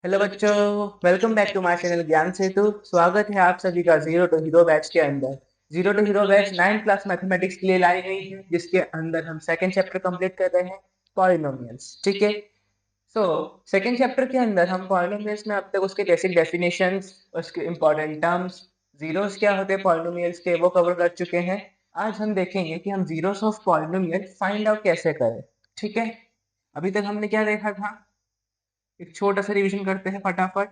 Hello बच्चों, welcome back to my channel Gyan Setu. स्वागत है आप सभी का जीरो टू हीरो बैच के अंदर। Zero to hero batch 9th class mathematics के लिए लाई गई है, जिसके अंदर हम सेकंड चैप्टर कंप्लीट कर रहे हैं, पॉलिनोमियल्स। ठीक है। सो सेकंड चैप्टर के अंदर हम पॉलिनोमियल्स में अब तक उसके बेसिक डेफिनेशंस, उसके इंपॉर्टेंट टर्म्स, जीरोस क्या होते हैं पॉलिनोमियल्स के, वो कवर कर चुके हैं। आज हम देखेंगे कि हम zeros of polynomial find out कैसे करें। ठीक है। अभी तक हमने क्या देखा था, एक छोटा सा रिवीजन करते हैं फटाफट।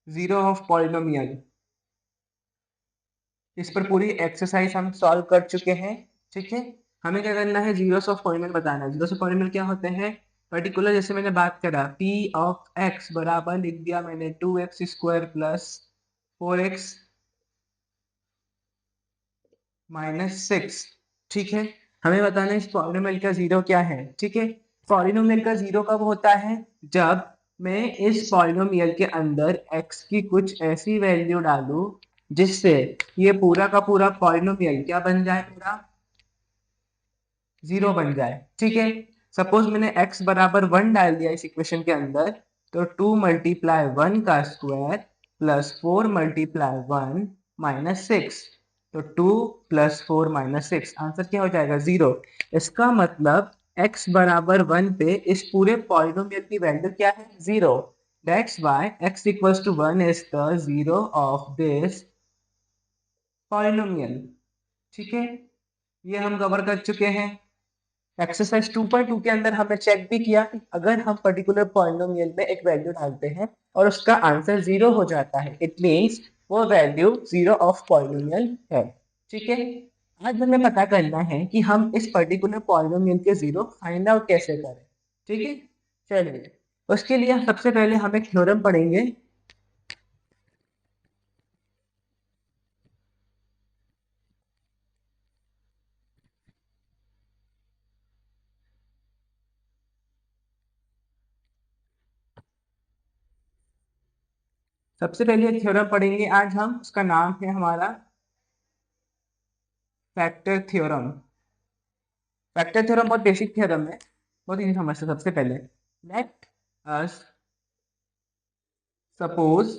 जीरो ऑफ पॉलिनोमियल, इस पर पूरी एक्सरसाइज हम सॉल्व कर चुके हैं। ठीक है। हमें क्या करना है, जीरोस ऑफ पॉलिनोमियल बताना है। जीरोस ऑफ पॉलिनोमियल क्या होते हैं, पर्टिकुलर जैसे मैंने बात करा पी ऑफ एक्स बराबर लिख दिया मैंने 2x² प्लस 4x माइनस 6। ठीक है। हमें बताना है इस पॉलिनोमियल का जीरो क्या है। ठीक है। पॉलिनोमियल का जीरो कब होता है, जब मैं इस पॉलिनोमियल के अंदर x की कुछ ऐसी वैल्यू डालूं जिससे ये पूरा का पूरा पॉलिनोमियल क्या बन जाए, पूरा जीरो बन जाए। ठीक है। सपोज मैंने x बराबर 1 डाल दिया इस इक्वेशन के अंदर, तो 2 मल्टीप्लाई 1 का स्क्वायर प्लस 4 मल्टीप्लाई 1 माइनस 6। तो 2 प्लस 4 माइनस 6, आंसर क्या हो जाएगा, जीरो। इसका मतलब x बराबर 1 पे इस पूरे पॉलिनोमियल की वैल्यू क्या है, zero. That's why x equals to 1 is the zero of this polynomial. ठीक है। ये हम कवर कर चुके हैं। एक्सरसाइज 2.2 के अंदर हमने चेक भी किया कि अगर हम पर्टिकुलर पॉलिनोमियल में एक वैल्यू डालते हैं और उसका आंसर जीरो हो जाता है, इट मींस वो वैल्यू जीरो ऑफ पॉलिनोमियल है। ठीक है। आज हमें पता करना है कि हम इस पर्टिकुलर पॉलिनोमियल के जीरो फाइंड आउट कैसे करें। ठीक है। चलिए, उसके लिए सबसे पहले हम एक थ्योरम पढ़ेंगे। सबसे पहले एक थ्योरम पढ़ेंगे आज हम, उसका नाम है हमारा फैक्टर थ्योरम। फैक्टर थ्योरम बहुत बेसिक थ्योरम है, बहुत इजी समझते। सबसे पहले let us suppose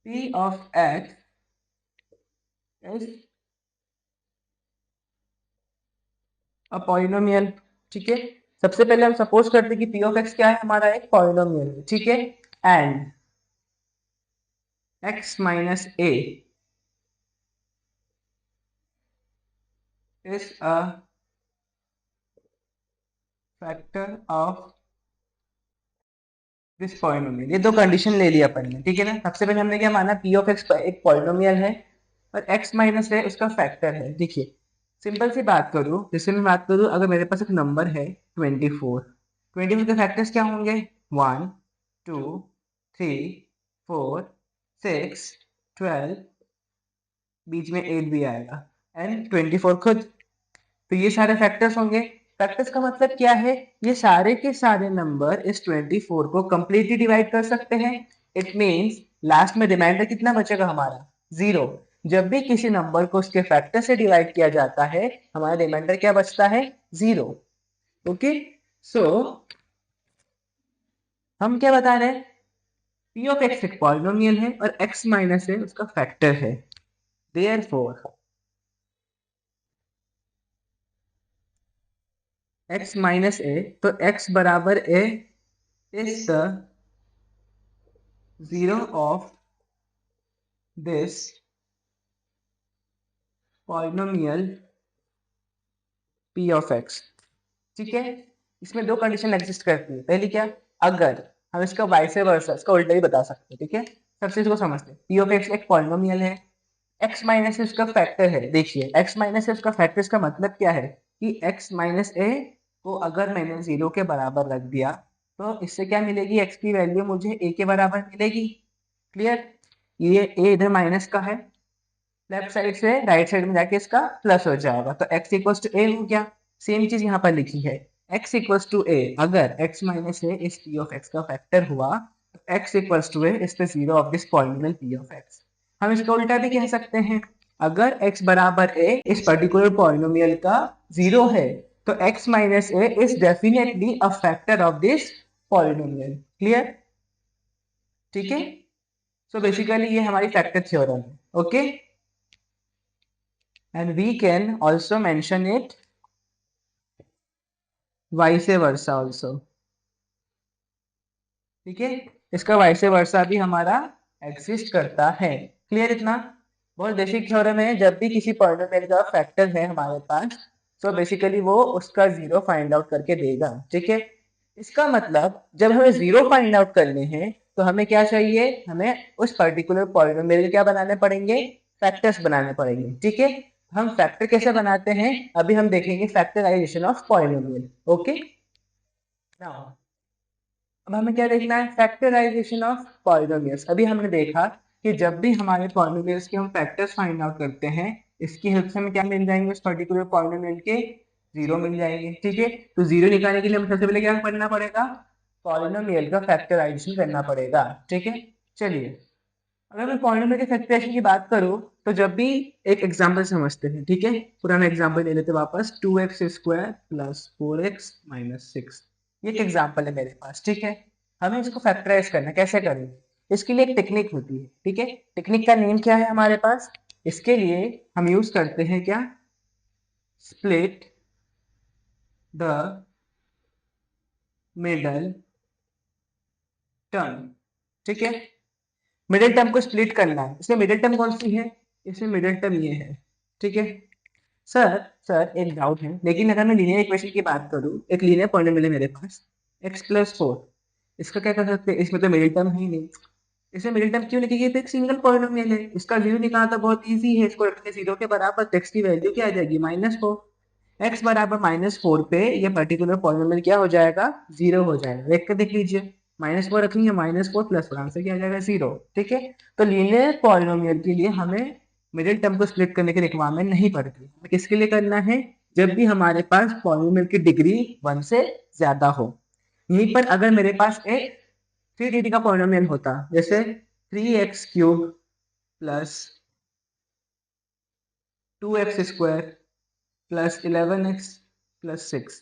p of x is a polynomial. ठीक है। सबसे पहले हम सपोज करते हैं कि p of x क्या है, हमारा एक पॉलिनोमियल है। ठीक है। And x minus a is a factor of this polynomial. ये दो कंडीशन ले लिया अपन ने। ठीक है ना। सबसे पहले हमने क्या माना, p of x एक पॉलिनोमियल है और x माइनस है उसका फैक्टर है। देखिए, सिंपल सी बात करूं, जैसे मैं बात करूं, अगर मेरे पास एक नंबर है 24, 24 के फैक्टर्स क्या होंगे, 1 2 3 4 6 12, बीच में 8 भी आएगा, एंड 24 खुद। तो ये सारे फैक्टर्स होंगे। फैक्टर्स का मतलब क्या है, ये सारे के सारे नंबर इस 24 को कंप्लीटली डिवाइड कर सकते हैं। इट मींस लास्ट में रिमाइंडर कितना बचेगा हमारा, जीरो। जब भी किसी नंबर को उसके फैक्टर से डिवाइड किया जाता है, हमारा रिमाइंडर क्या बचता है, जीरो। ओके। सो हम क्या बता रहे हैं, p ऑफ x एक पॉलिनोमियल है और x माइनस है उसका फैक्टर है। देयरफॉर x माइनस a, तो x बराबर a is the zero of this polynomial p of x। ठीक है। इसमें दो कंडीशन एग्जिस्ट करती है। पहली क्या, अगर हम इसका वाइस वर्सा, इसका उल्टा ही बता सकते हैं। ठीक है। सबसे इसको समझते हैं, p ऑफ x एक पॉलिनोमियल है, x माइनस है उसका फैक्टर है। देखिए, x माइनस है उसका फैक्टर, इसका मतलब क्या है कि x माइनस a को अगर मैंने जीरो के बराबर रख दिया, तो इससे क्या मिलेगी, x की वैल्यू मुझे a के बराबर मिलेगी। क्लियर। ये a इधर माइनस का है, लेफ्ट साइड से राइट साइड में जाके इसका प्लस हो जाएगा, तो x इक्वल्स टू a हो गया। सेम चीज यहाँ पर लिखी है, x इक्वल्स टू a, अगर x माइनस a इस p ऑफ x का फैक्टर हुआ, तो x equals to a is the zero of this polynomial p of x। हम इसका उल्टा भी कह सकते हैं, अगर x बराबर a इस पर्टिकुलर पॉलिनोमियल का जीरो है, तो x minus a is definitely a factor of this polynomial. Clear? ठीक है, सो बेसिकली ये हमारी फैक्टर थ्योरम है. Okay, and we can also mention it vice versa also. ठीक है, इसका वाइस वर्सा भी हमारा एग्जिस्ट करता है. क्लियर इतना? बहुत बेसिक थ्योरम है. जब भी किसी पॉलिनोमियल का फैक्टर है हमारे पास, तो बेसिकली वो उसका जीरो फाइंड आउट करके देगा. ठीक है, इसका मतलब जब हमें जीरो फाइंड आउट करने हैं तो हमें क्या चाहिए, हमें उस पर्टिकुलर पॉलिनोमियल क्या बनाने पड़ेंगे, फैक्टर्स बनाने पड़ेंगे. ठीक है, हम फैक्टर कैसे बनाते हैं अभी हम देखेंगे, factorization of polynomial. Okay, now अब हमें क्या देखना है, फैक्टराइजेशन ऑफ पॉलिनोमियल्स. अभी हमने देखा कि जब भी हमारे पॉलिनोमियल्स के हम फैक्टर्स फाइंड आउट करते हैं, इसकी हेल्प से हमें क्या मिल जाएंगे, उस पर्टिकुलर पॉलिनोमियल के जीरो मिल जाएंगे. ठीक है, तो जीरो निकालने के लिए हमें सबसे पहले क्या करना पड़ेगा, पॉलिनोमियल का फैक्टराइजेशन करना पड़ेगा. ठीक है, चलिए अगर मैं पॉलिनोमियल के फैक्टराइजेशन की बात करूं तो जब भी एक एग्जांपल समझते हैं. ठीक है, पुराना एग्जांपल ले लेते हैं वापस, 2x² प्लस 4x माइनस 6. ये एक एग्जांपल है मेरे पास. ठीक है, हमें इसको फैक्टराइज करना है. कैसे करेंगे, इसके लिए एक टेक्निक होती है. ठीक है, टेक्निक का नेम क्या है हमारे पास, इसके लिए हम यूज करते हैं क्या, स्प्लिट द मिडल टर्म. ठीक है, मिडिल टर्म को स्प्लिट करना है. इसमें मिडिल टर्म कौन सी है, इसमें मिडिल टर्म ये है. ठीक है, सर सर एक डाउट है, लेकिन अगर मैं लीनियर इक्वेशन की बात करूं, एक लीनियर पॉलिनोमियल है मेरे पास x+4, इसका क्या कर सकते हैं, इसमें तो मिडिल टर्म है ही नहीं. इसमें मिडिल टर्म क्यों लिखी गई, तो एक सिंगल पॉलिनोमियल है, इसका जीरो निकालना तो बहुत इजी है. इसको रखने जीरो के बराबर तो x की वैल्यू क्या आ जाएगी, -4. x बराबर -4 पे ये पर्टिकुलर पॉलिनोमियल क्या हो जाएगा, जीरो हो जाएगा. देख कर देख लीजिए, -4 रखेंगे, -4 प्लस वन से क्या आ जाएगा, जीरो. ठीक है, तो लीनियर पॉलिनोमियल के लिए हमें मिडिल टर्म को स्प्लिट करने की रिक्वायरमेंट नहीं पड़ती. हमें किसके लिए करना है, जब भी हमारे पास पॉलिनोमियल की डिग्री 1 से ज्यादा हो. यहीं पर अगर मेरे पास एक 3 डिग्री का पॉलिनोमियल होता, जैसे 3x³ plus 2x² plus 11x plus 6.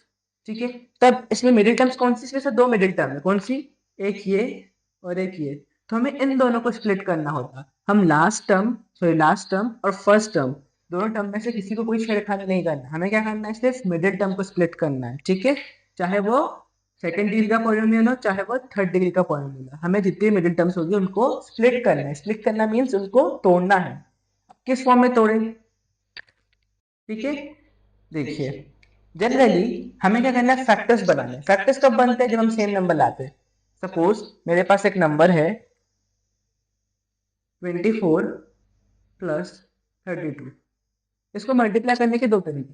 ठीक है, तब इसमें मिडिल टर्म्स कौन सी, इसमें से दो मिडिल टर्म है, कौन सी, एक ये और एक ये. तो हमें इन दोनों को स्प्लिट करना होता. हम लास्ट टर्म और फर्स्ट टर्म दोनों टर्म में से किसी को कोई छेड़खानी नहीं करना. हमें क्या करना है, सिर्फ मिडिल टर्म को स्प्लिट करना है. ठीक है, चाहे वो सेकंड डिग्री का पॉलिनोमियल हो, चाहे वो थर्ड डिग्री का पॉलिनोमियल हो, हमें जितनी मिडिल टर्म्स होगी उनको स्प्लिट करना है. स्प्लिट करना मीन्स उनको तोड़ना है. किस फॉर्म में तोड़े, ठीक है, देखिए जनरली हमें क्या करना है, फैक्टर्स बनाने. फैक्टर्स कब बनते हैं, जब हम सेम नंबर लाते हैं. सपोज मेरे पास एक नंबर है 24 प्लस 32, इसको मल्टीप्लाई करने के दो तरीके.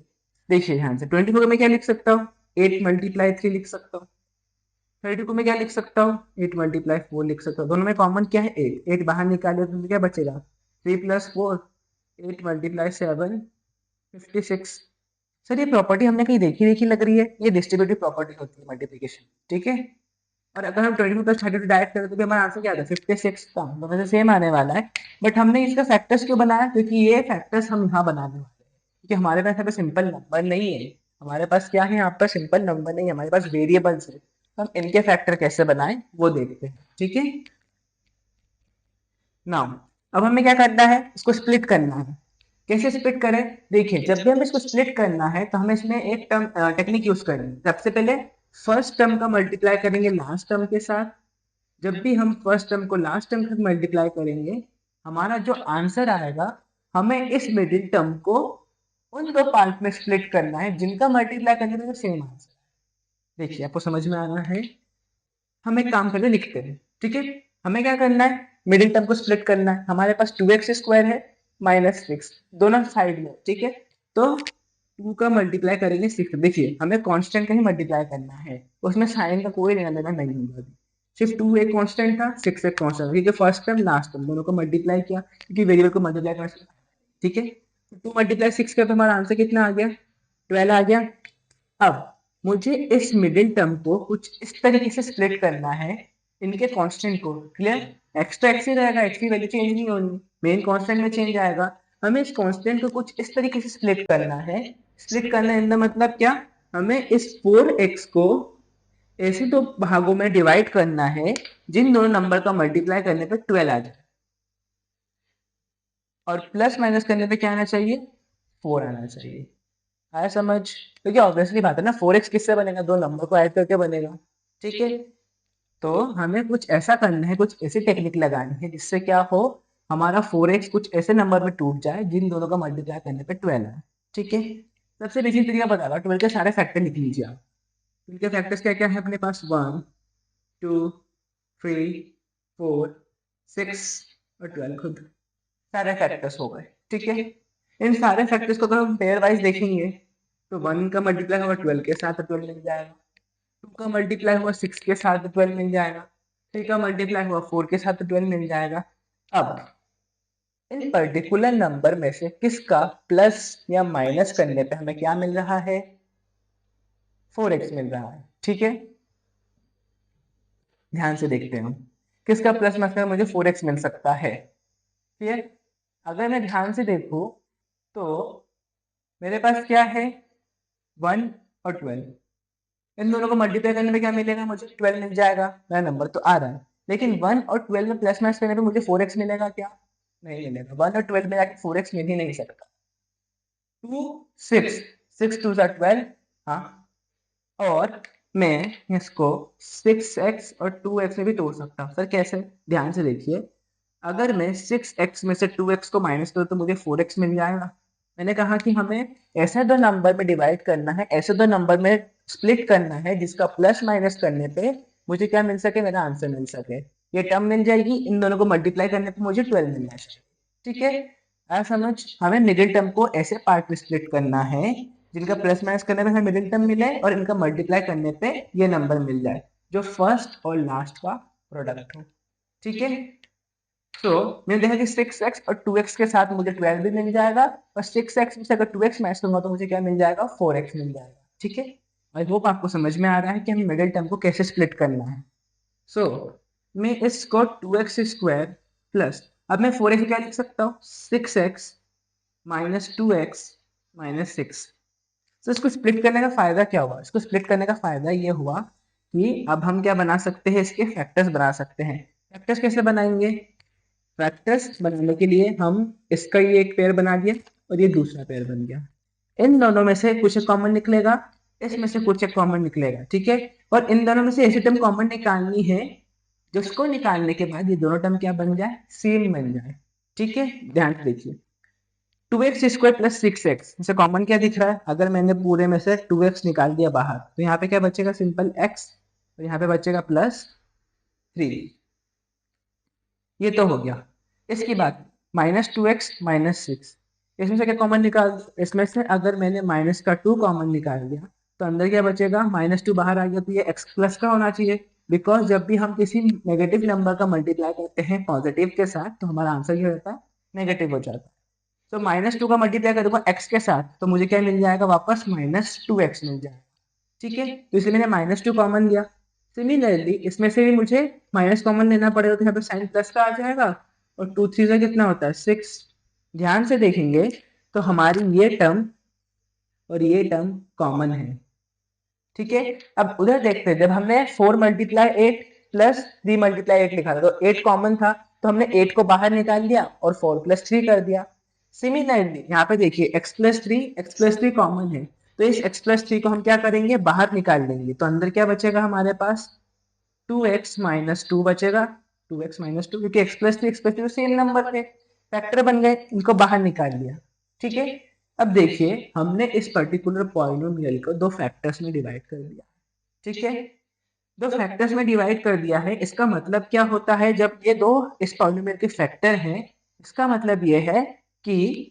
देखिए ध्यान से, 24 को मैं क्या लिख सकता हूँ, 8 मल्टीप्लाई 3 लिख सकता हूँ. 32 को मैं क्या लिख सकता हूँ, 8 मल्टीप्लाई 4 लिख सकता हूँ. दोनों में कॉमन क्या है, 8. 8 बाहर निकाले तो क्या बचेगा, 3 प्लस 4, 8 मल्टीप्लाई 7, 56. सर ये प्रॉपर्टी हमने कहीं देखी देखी लग रही है, ये डिस्ट्रीब्यूटिव प्रॉपर्टी होती है मल्टीप्लिकेशन. ठीक है, और अगर हम 22 प्लस 32 डायरेक्ट करें तो भी हमारा आंसर क्या आता है, 56 का. दोनों से सेम आने वाला है. बट हमने इसका फैक्टर्स क्यों बनाया, क्योंकि ये फैक्टर्स हम यहाँ बनाने वाले हैं, क्योंकि हमारे पास यहाँ पे सिंपल नंबर नहीं है. हमारे पास क्या है, यहाँ पर सिंपल नंबर नहीं है, हमारे पास वेरिएबल्स है. हम इनके फैक्टर कैसे बनाएं वो देखते हैं. ठीक है, नाउ अब हमें क्या करना है, इसको स्प्लिट करना है. कैसे स्प्लिट करें, देखिए जब भी हमें इसको स्प्लिट करना है तो हमें इसमें एक टर्म टेक्निक यूज करनी है. सबसे पहले फर्स्ट टर्म का मल्टीप्लाई करेंगे लास्ट टर्म के साथ. जब भी हम फर्स्ट टर्म को लास्ट टर्म तक मल्टीप्लाई करेंगे, हमारा जो आंसर आएगा, हमें इस मिडिल टर्म को उन दो पार्ट में स्प्लिट करना है जिनका मल्टीप्लाई करने में सेम आंसर. देखिए आपको समझ में आना है, हम एक काम करके लिखते हैं. ठीक है, हमें क्या करना है, मिडिल टर्म को स्प्लिट करना है. हमारे पास 2x² है -6 दोनों साइड में. ठीक है, तो 2 का मल्टीप्लाई करेंगे 6. देखिए हमें कांस्टेंट का ही मल्टीप्लाई करना है, उसमें साइन का कोई लेना देना नहीं होगा. सिर्फ 2 एक कांस्टेंट था, 6 एक कांस्टेंट, क्योंकि फर्स्ट टर्म लास्ट टर्म दोनों को मल्टीप्लाई किया, क्योंकि वेरिएबल को मल्टीप्लाई कर सकते. ठीक है, 2 मल्टीप्लाई 6 का तो हमारा आंसर कितना आ गया, 12 आ गया. अब मुझे इस मिडिल टर्म को कुछ इस तरीके से स्प्लिट करना है, इनके कांस्टेंट को. क्लियर, एक्स तो एक्स ही रहेगा, एक्स की वैल्यू चेंज नहीं होनी, मेन कांस्टेंट में चेंज आएगा. हमें इस कांस्टेंट को कुछ इस तरीके से स्प्लिट करना है. स्प्लिट करना इन द मतलब क्या, हमें इस 4x को ऐसे दो भागों में डिवाइड करना है जिन दोनों नंबर का मल्टीप्लाई करने पे 12 आ जाए, और प्लस माइनस करने पे क्या आना चाहिए, 4 आना चाहिए। आया समझ? क्योंकि ऑब्वियसली बात है ना, 4x किससे बनेगा, दो नंबर को ऐड करके बनेगा। ठीक है, तो हमें कुछ ऐसा करना है, कुछ ऐसी टेक्निक लगानी है जिससे क्या हो, हमारा 4x कुछ ऐसे नंबर में टूट जाए जिन दोनों का मल्टीप्लाई करने पे 12 है। ठीक है, सबसे बेसिक तरीका बता रहा हूँ, 12 के सारे फैक्टर लिख लीजिए आप। इनके फैक्टर्स क्या क्या है अपने पास, 1 2 3 4 6 और 12 खुद सारे फैक्टर्स हो गए। ठीक है, इन सारे फैक्टर्स को अगर हम पेयर वाइज देखेंगे तो 1 का मल्टीप्लाई होगा 12 के साथ, 12 मिल जाएगा। 2 का मल्टीप्लाई हुआ 6 के साथ, 12 मिल जाएगा। 3 का मल्टीप्लाई हुआ 4 के साथ, 12 मिल जाएगा। अब इन पर्टिकुलर नंबर में से किसका प्लस या माइनस करने पे हमें क्या मिल रहा है, 4x मिल रहा है। ठीक है, ध्यान से देखते हैं किसका प्लस माइनस करके मुझे 4x मिल सकता है। ठीक है, अगर मैं ध्यान से देखूं तो मेरे पास क्या है, 1 और 12, इन दोनों को मल्टीप्लाई करने पे क्या मिलेगा, मुझे 12 मिल जाएगा। मेरा नंबर तो आ रहा है, लेकिन 1 और 12 में प्लस माइनस करने पे मुझे 4x मिलेगा क्या, नहीं मिलेगा। 1 और 12 में जाके 4x मिल ही नहीं सकता। 2 6 6 2 12, हाँ, और मैं इसको 6x और 2x में भी तोड़ सकता हूँ। सर कैसे, ध्यान से देखिए, अगर मैं 6x में से 2x को माइनस करूँ तो मुझे 4x मिल जाएगा। मैंने कहा कि हमें ऐसे दो नंबर में डिवाइड करना है, ऐसे दो नंबर में स्प्लिट करना है जिसका प्लस माइनस करने पे मुझे क्या मिल सके, मेरा आंसर मिल सके। ये टर्म मिल जाएगी, इन दोनों को मल्टीप्लाई करने पे मुझे 12 मिलना चाहिए। ठीक है, आ समझ? हमें मिडिल टर्म को ऐसे पार्ट में स्प्लिट करना है जिनका प्लस माइनस करने पे हमें मिडिल टर्म मिले और इनका मल्टीप्लाई करने पे ये नंबर मिल जाए जो फर्स्ट और लास्ट का प्रोडक्ट हो। ठीक है, तो मैंने देखा कि 6x और 2x के साथ मुझे 12 भी मिल जाएगा, और 6x में से अगर 2x मैच करूंगा तो मुझे क्या मिल जाएगा, 4x मिल जाएगा। ठीक है, आई होप आपको समझ में आ रहा है कि हमें मिडिल टर्म को कैसे स्प्लिट करना है। सो मैं इसको 2x स्क्वायर प्लस, अब मैं 4x क्या लिख सकता हूँ, 6x माइनस 2x माइनस 6। तो इसको स्प्लिट करने का फायदा क्या हुआ, इसको स्प्लिट करने का फायदा ये हुआ कि अब हम क्या बना सकते हैं, इसके फैक्टर्स बना सकते हैं। फैक्टर्स कैसे बनाएंगे, फैक्टर्स बनाने के लिए हम इसका ये एक पेयर बना दिया और ये दूसरा पेयर बन गया। इन दोनों में से कुछ एक कॉमन निकलेगा, इसमें से कुछ एक कॉमन निकलेगा। ठीक है, और इन दोनों में से ऐसी टर्म कॉमन निकालनी है जिसको निकालने के बाद ये दोनों टर्म क्या बन जाए, सेम बन जाए। ठीक है, ध्यान से देखिए, 2x स्क्वायर प्लस 6x इसे कॉमन क्या दिख रहा है, अगर मैंने पूरे में से 2x निकाल दिया बाहर तो यहाँ पे क्या बचेगा, सिंपल x, और यहाँ पे बचेगा +3। ये तो हो गया। इसके बाद -2x -6, इसमें से क्या कॉमन निकाल, इसमें से अगर मैंने माइनस का 2 कॉमन निकाल दिया तो अंदर क्या बचेगा, -2 बाहर आ गया तो ये x प्लस का होना चाहिए, बिकॉज जब भी हम किसी नेगेटिव नंबर का मल्टीप्लाई करते हैं पॉजिटिव के साथ तो हमारा आंसर क्या होता है, नेगेटिव हो जाता है। तो -2 का मल्टीप्लाई करूंगा x के साथ तो मुझे क्या मिल जाएगा, वापस -2x मिल जाएगा। ठीक है, तो इसलिए मैंने -2 कॉमन लिया। सिमिलरली इसमें से भी मुझे माइनस कॉमन लेना पड़ेगा तो यहाँ पे साइन प्लस का आ जाएगा, और 2 3 का कितना होता है, 6। ध्यान से देखेंगे तो हमारी ये टर्म और ये टर्म कॉमन है। ठीक है, अब उधर देखते हैं, जब हमने 4 मल्टीप्लाई 8 प्लस 3 मल्टीप्लाई 8 लिखा था तो 8 कॉमन था, तो हमने 8 को बाहर निकाल दिया और 4 प्लस 3 कर दिया। सिमिलरली यहाँ पे देखिए x प्लस थ्री कॉमन है, तो इस x प्लस 3 को हम क्या करेंगे, बाहर निकाल लेंगे, तो अंदर क्या बचेगा हमारे पास, 2x माइनस 2 बचेगा। 2x माइनस 2, क्योंकि x प्लस 3 सेम नंबर थे, फैक्टर बन गए, इनको बाहर निकाल लिया। ठीक है, अब देखिए हमने इस पर्टिकुलर पॉलिनोमियल को दो फैक्टर्स में डिवाइड कर दिया। ठीक है, दो फैक्टर्स में डिवाइड कर दिया है, इसका मतलब क्या होता है, जब ये दो इस पॉलिनोमियल के फैक्टर हैं, इसका मतलब ये है कि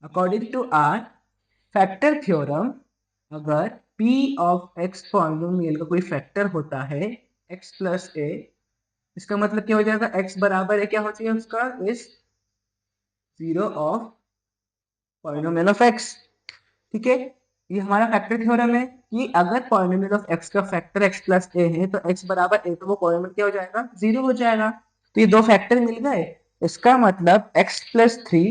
according to our factor theorem, अगर p ऑफ x पॉलिनोमियल का कोई फैक्टर होता है x प्लस ए, इसका मतलब क्या हो जाएगा, x बराबर है क्या हो चाहिए उसका, इस 0 ऑफ पॉलिनोमियल ऑफ x। ठीक है, ये हमारा फैक्टर थ्योरम है कि अगर पॉलिनोमियल ऑफ x का फैक्टर x प्लस ए है तो x बराबर ए, तो वो पॉलिनोमियल क्या हो जाएगा, 0 हो जाएगा। तो ये दो फैक्टर मिल गए, इसका मतलब x प्लस 3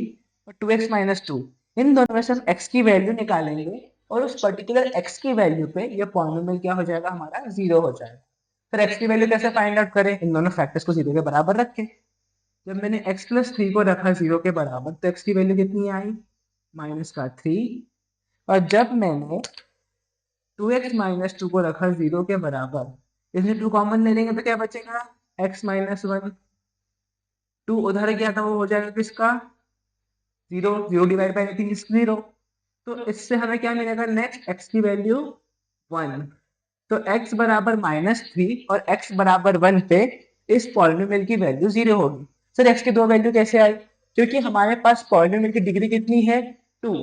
और 2x माइनस 2, इन दोनों में से हम x की वैल्यू निकालेंगे और उस पर्टिकुलर x की वैल्यू पे ये पॉलिनोमियल क्या हो जाएगा हमारा 0 हो जाएगा। फिर x की वैल्यू कैसे फाइंड आउट करें, इन दोनों फैक्टर्स को 0 के बराबर रख के। जब मैंने x + 3 को रखा 0 के बराबर तो x की वैल्यू कितनी आई -3, और जब मैंने 2x - 2 को रखा 0 के बराबर, इसमें 2 कॉमन ले लेंगे तो क्या बचेगा x - 1, 2 उधर गया था वो हो जाएगा किसका 0, 0 डिवाइड बाई एनीथिंग इज 0। तो इससे हमें क्या मिलेगा नेक्स्ट x की वैल्यू 1। तो x बराबर -3 और x बराबर 1 पे इस पॉलिनोमियल की वैल्यू 0 होगी। सर x की दो वैल्यू कैसे आई, क्योंकि हमारे पास पॉलिनोमियल की डिग्री कितनी है 2।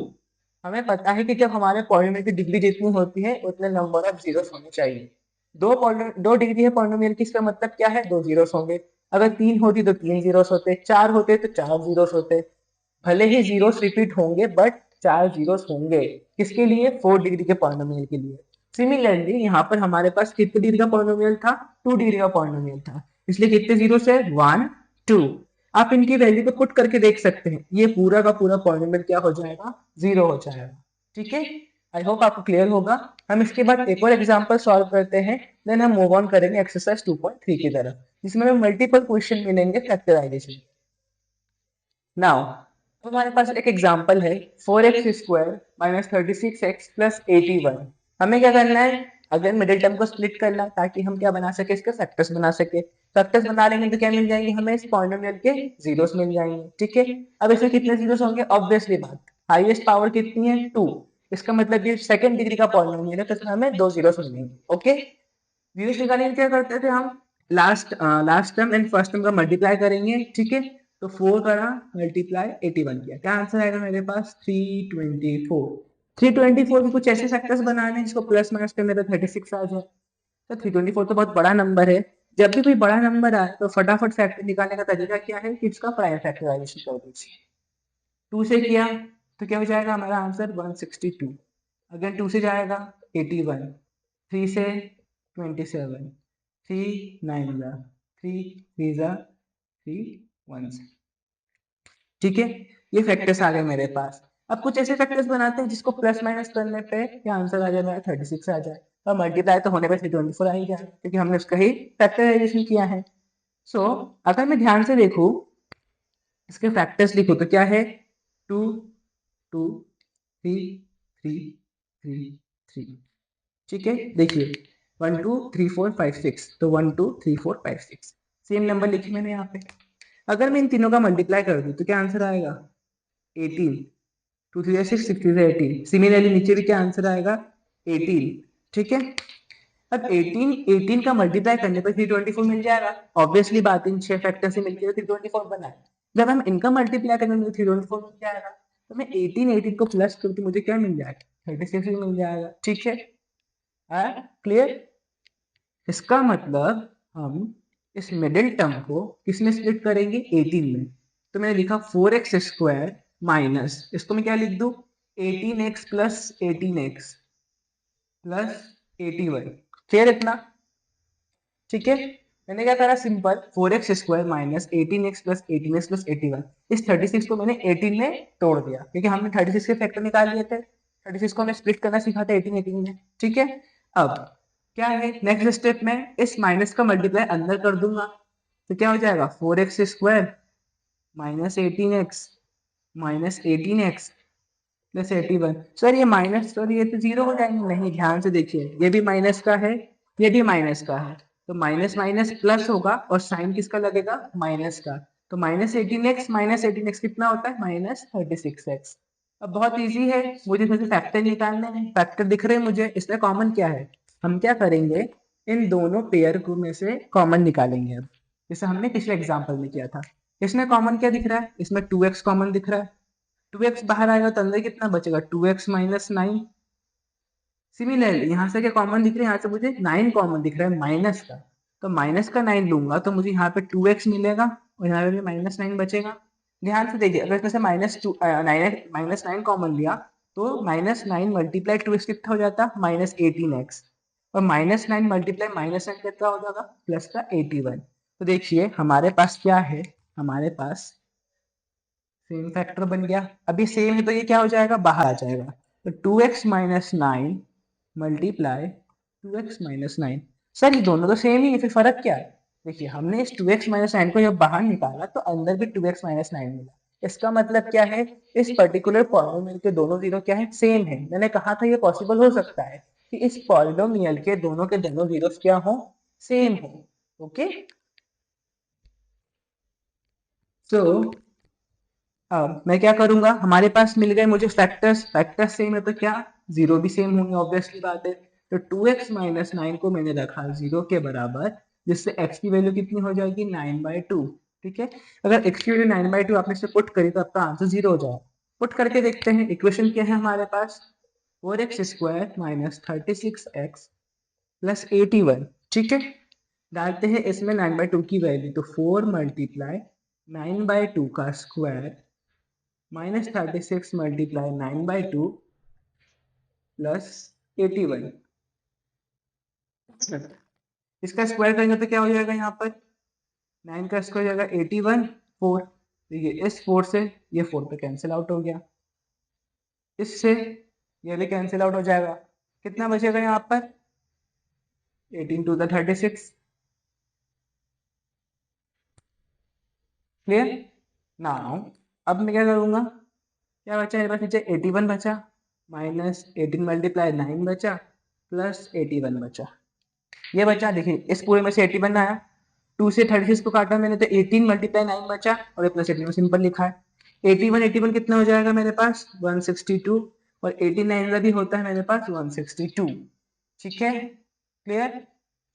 हमें पता है कि जब हमारे पॉलिनोमियल की डिग्री जितनी होती है उतने नंबर ऑफ जीरोस होने चाहिए। दो डिग्री है पॉलिनोमियल की, इसका मतलब क्या है 2 जीरोस होंगे। अगर 3 होती तो 3 जीरोस होते, 4 होते तो 4 जीरोस होते। भले ही जीरोस रिपीट होंगे बट 4 जीरोस होंगे। किसके लिए 4 डिग्री के पॉलिनोमियल के लिए। सिमिलरली यहाँ पर हमारे पास कितने डिग्री का पॉलिनोमियल था 2 डिग्री का पॉलिनोमियल था, इसलिए कितने जीरोस है 1 2। आप इनकी वैल्यू को पुट करके देख सकते हैं, ये पूरा का पूरा पॉलिनोमियल क्या हो जाएगा 0 हो जाएगा। ठीक है, आई होप आपको क्लियर होगा। हम इसके बाद एक और एग्जांपल सॉल्व करते हैं, देन हम मूव ऑन करेंगे एक्सरसाइज 2.3 की तरफ, जिसमें हमें मल्टीपल क्वेश्चन मिलेंगे फैक्टराइजेशन। नाउ हमारे पास एक एग्जांपल है 4x² - 36x + 81। हमें क्या करना है, अगर मिडिल टर्म को स्प्लिट करना है ताकि हम क्या बना सके इसके फैक्टर्स बना सके। फैक्टर्स बना लेंगे तो क्या मिल जाएंगे हमें इस पॉलिनोमियल के जीरोस मिल जाएंगे। ठीक है, अब इसमें कितने जीरोस होंगे, ऑब्वियसली बात हाईएस्ट पावर कितनी है 2। इसका मतलब ये सेकंड डिग्री का पॉलिनोमियल है तो इसमें हमें 2 जीरोस मिलेंगे। ओके, जीरोस निकालने के लिए क्या करते थे हम, last term and first term का मल्टीप्लाई करेंगे। ठीक है, तो 4 करा मल्टीप्लाई 81 किया, क्या आंसर आएगा मेरे पास 324। 324 के कुछ ऐसे फैक्टर्स बनाने हैं जिसको प्लस माइनस करने पे 36 आ जाए। तो 324 तो बहुत बड़ा नंबर है। जब भी कोई बड़ा नंबर आए तो फटाफट फैक्टर निकालने का तरीका क्या है कि इसका प्राइम फैक्टराइजेशन कर दीजिए। 2 से किया तो क्या हो जाएगा हमारा आंसर 162। अगेन 2 से जाएगा 81, 3 से 27, 3 9 जा 3 3 जा 3 1। ठीक है, ये फैक्टर्स आ गए मेरे पास। अब कुछ ऐसे फैक्टर्स बनाते हैं जिसको प्लस माइनस करने पे क्या आंसर आ जाए मेरा 36 आ जाए, और मल्टीप्लाई तो होने पे 324 आ ही जाए क्योंकि हमने उसका ही फैक्टराइजेशन किया है। सो अगर मैं ध्यान से देखूं इसके फैक्टर्स लिखूं तो क्या है 2 2 3 3 3 3। ठीक है, देखिए 1 2 3 4 5 6, तो 1 2 3 4 5 6 सेम नंबर लिखे मैंने यहाँ पे। अगर मैं इन तीनों का मल्टीप्लाई कर दूं तो क्या आंसर आएगा 18। 2 3 6 6 3 18। सिमिलरली नीचे भी क्या आंसर आएगा 18। ठीक है, अब 18 का मल्टीप्लाई करने पर 324 मिल जाएगा। ऑब्वियसली बात इन 6 फैक्टर से मिलकर 324 बना है। जब हम इनका मल्टीप्लाई करेंगे तो 324 मिल जाएगा। तो मैं 18 को प्लस करके मुझे क्या मिल जाएगा 36 मिल जाएगा। ठीक है, क्लियर। इसका मतलब हम इस मिडिल टर्म को किसमें स्प्लिट करेंगे 18 में। तो मैंने लिखा 4x² माइनस, इसको मैं क्या लिख दूं 18x + 18x + 81। क्लियर इतना। ठीक है, मैंने क्या करा simple 4x² minus 18x + 18x + 81। इस 36 को मैंने 18 में तोड़ दिया क्योंकि हमने 36 के फैक्टर निकाल लिए थे। 36 को हमने स्प्लिट करना सीखा था 18 18 में। ठीक है, अब क्या है नेक्स्ट स्टेप में इस माइनस का मल्टीप्लाई अंदर कर दूंगा तो क्या हो जाएगा 4x² minus 18x minus 18x + 81। Sir ये माइनस, सर ये तो जीरो हो जाएंगे। नहीं, ध्यान से देखिए ये भी माइनस का है ये भी माइनस का है, तो माइनस माइनस प्लस होगा और साइन किसका लगेगा माइनस का। तो -18x माइनस 18x कितना होता है -36x। अब बहुत इजी है, मुझे इसमें से फैक्टर निकालने हैं। फैक्टर दिख रहे हैं मुझे, इसमें कॉमन क्या है, हम क्या करेंगे इन दोनों पेयर को में से कॉमन निकालेंगे। अब जैसे हमने पिछले एग्जाम्पल में किया था, इसमें कॉमन क्या दिख रहा है, इसमें 2x कॉमन दिख रहा है। 2x बाहर आएगा तो अंदर कितना बचेगा 2x - 9। सिमिलरली यहाँ से क्या कॉमन दिख रहा है, यहाँ से मुझे 9 कॉमन दिख रहा है माइनस का, तो माइनस का 9 लूंगा तो मुझे यहाँ पे 2x मिलेगा और यहाँ पे भी -9 बचेगा। ध्यान से देखिए, अगर इसमें से -9 कॉमन लिया तो -9 मल्टीप्लाई 2x कितना हो जाता -18x, और -9 मल्टीप्लाई -9 कितना हो जाएगा प्लस का 81। तो देखिए हमारे पास क्या है, हमारे पास सेम फैक्टर बन गया। अभी सेम है तो ये क्या हो जाएगा बाहर आ जाएगा। तो 2x minus 9 multiply 2x minus 9। Sir ये दोनों तो सेम ही है, फिर फर्क क्या है? देखिए हमने इस 2x माइनस 9 को जब बाहर निकाला तो अंदर भी 2x माइनस 9 मिला। इसका मतलब क्या है? इस पर्टिकुलर पॉलिनोमियल के दोनों जीरो क्या है? सेम है। मैंने कहा था ये पॉसिबल हो सकता है कि इस पॉलिनोमियल के दोनों जीरोस क्या हो? सेम हो। ओके, सो अब मैं क्या करूंगा, हमारे पास मिल गए मुझे फैक्टर्स, फैक्टर्स सेम है तो क्या जीरो भी सेम होंगे, ऑब्वियसली बात है। तो 2x माइनस 9 को मैंने रखा जीरो के बराबर, जिससे x की वैल्यू कितनी हो जाएगी? 9/2। ठीक है, अगर x की वैल्यू 9/2 आपने इसे पुट करी तो आपका आंसर जीरो हो जाएगा। पुट करके देखते हैं, इक्वेशन क्या है हमारे पास? 4x² minus 36x plus 81। ठीक है, डालते हैं इसमें 9/2 की वैल्यू, तो 4 मल्टीप्लाई 9/2 का स्क्वायर माइनस 36 मल्टीप्लाई 9/2 प्लस 81। इसका स्क्वायर करेंगे तो क्या हो जाएगा? यहाँ पर 9 का स्क्वायर हो जाएगा 81, 4। देखिए इस 4 से ये 4 पे कैंसिल आउट हो गया, इससे ये भी कैंसिल आउट हो जाएगा। कितना बचेगा यहाँ पर? 18 टू द 36। क्लियर? नाउ अब मैं क्या करूँगा, क्या बचा मेरे पास? नीचे 81 बचा, माइनस 18 मल्टीप्लाई 9 बचा, प्लस 81 बचा। ये बचा, देखिए इस पूरे में से 81 आया, 2 से 36 को काटा मैंने तो 18 मल्टीप्लाई 9 बचा, और प्लस 18 सिंपल लिखा है। 81 कितना हो जाएगा मेरे पास? 162, और 89 का भी होता है मेरे पास 162। ठीक है, क्लियर?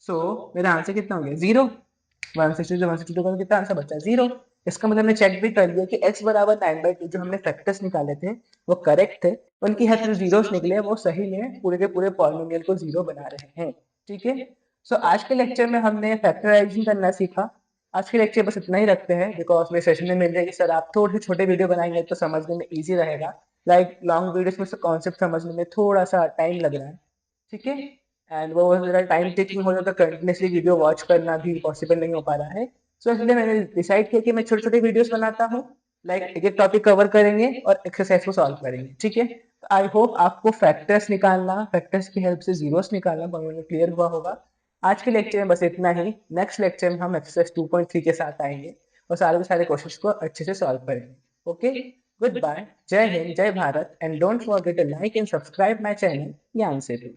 सो मेरा आंसर कितना हो गया? जीरो। 162 का कितना आंसर बचा? जीरो। इसका मतलब हमने चेक भी कर लिया कि x बराबर 9/2 जो हमने फैक्टर्स निकाले थे वो करेक्ट थे, उनकी हेल्प से जीरोस निकले, वो सही में पूरे के पूरे पॉलिनोमियल को जीरो बना रहे हैं। ठीक है, सो आज के लेक्चर में हमने फैक्टराइजेशन करना सीखा। आज के लेक्चर बस इतना ही रखते हैं, बिकॉज मेरे सेशन में मिल जाएगी सर आप थोड़े छोटे वीडियो बनाएंगे तो समझने में ईजी रहेगा। लाइक लॉन्ग वीडियोस में से कॉन्सेप्ट समझने में थोड़ा सा टाइम लग रहा है। ठीक है, एंड वो मेरा टाइम टेकिंग हो जाता है, कंटिन्यूसली वीडियो वॉच करना भी पॉसिबल नहीं हो पा रहा है। सो इसलिए मैंने डिसाइड किया कि मैं छोटे छोटे वीडियोस बनाता हूँ, लाइक एक एक टॉपिक कवर करेंगे और एक्सरसाइज को सॉल्व करेंगे। ठीक है, तो आई होप आपको फैक्टर्स निकालना, फैक्टर्स की हेल्प से जीरोस निकालना क्लियर हुआ होगा। आज के लेक्चर में बस इतना ही। नेक्स्ट लेक्चर में हम एक्सरसाइज 2.3 के साथ आएंगे और सारे के सारे क्वेश्चंस को अच्छे से सॉल्व करेंगे। ओके, गुड बाय, जय हिंद, जय Bharat, and don't forget to like and subscribe my channel Gyan Setu.